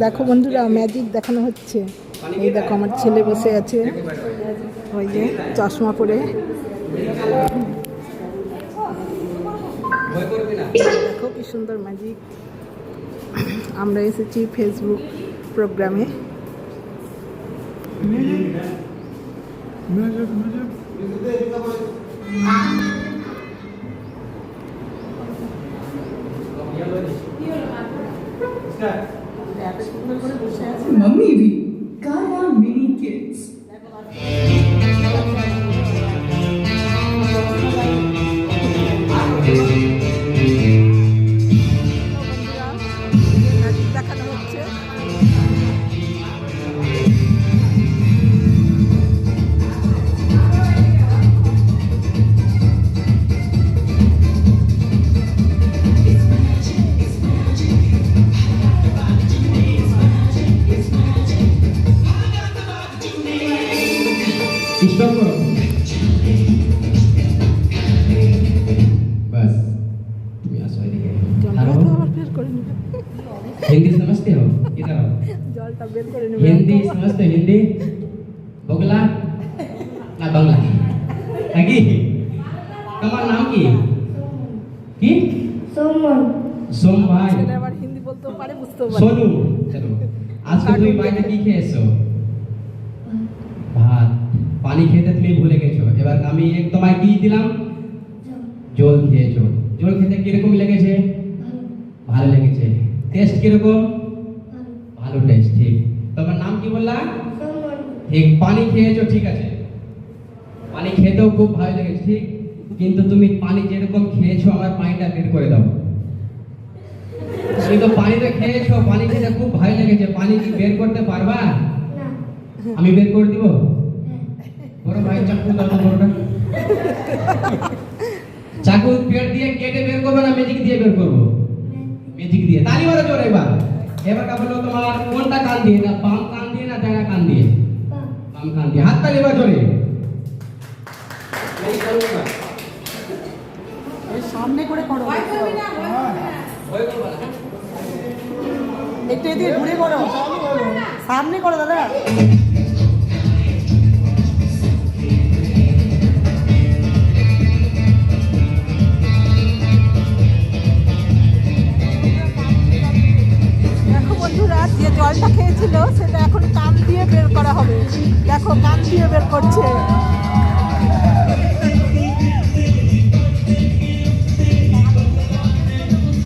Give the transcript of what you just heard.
দেখো বন্ধুরা, ম্যাজিক দেখানো হচ্ছে। এই দেখো আমার ছেলে বসে আছে, ওই যে চশমা পরে। দেখো কি সুন্দর ম্যাজিক। আমরা এসেছি ফেসবুক প্রোগ্রামে। मम्मी भी कार और मिनी किड्स দেখানো হচ্ছে। स्टॉप करो बस। तुम यहाँ सो रही জলটা তো আবার বের করে নেবে। हिंदी समझते हो? इधर आओ। জলটা বের করে নেবে। हिंदी समझते हो? हिंदी बगला ना बांग्ला आगे তোমার নাম কি? কি सोमन সোমবার ছেলে আবার হিন্দি বলতেও পারে, বুঝতেও পারে। সোনু চলো আজকে তুমি বাইরে কি খেয়েছো? ভাত। পানি খেতে তুমি ভুলে গেছো। এবার আমি তোমায় কি দিলাম? জল খেয়েছো। জল খেতে কিরকম লেগেছে? ভালো লেগেছে। টেস্ট কিরকম? ভালো টেস্ট। ঠিক। তোমার নাম কি বললা? सोमन ঠিক। পানি খেয়েছো, ঠিক আছে। পানি খেতেও খুব ভালো লেগেছে, ঠিক। কিন্তু তুমি পানি যেরকম খেয়েছো আমার পানিটা বের করে দাও। তুমি তো পানিটা খেয়েছো, পানি খেতে খুব ভালো লেগেছে, পানি কি বের করতে পারবা? ना আমি বের করে দিব। বড় ভাই চাকু দাও তো বড়টা। চাকু পেট দিয়ে কেটে বের করবে না ম্যাজিক দিয়ে বের করব? ম্যাজিক দিয়ে। তালি মারো জোরে এবার। এবার কা বলো তোমার কোনটা কান দিয়ে, না বাম কান দিয়ে না ডানা কান দিয়ে? বাম কান দিয়ে। হাত তালি মারো জোরে। এই করবা। এই সামনে করে করো। ভয় করবে না। একটু এদিকে ঘুরে করো, সামনে করো দাদা। দেখো বন্ধুরা, যে জলটা খেয়েছিল সেটা এখন কান দিয়ে বের করা হবে। দেখো কান দিয়ে বের করছে।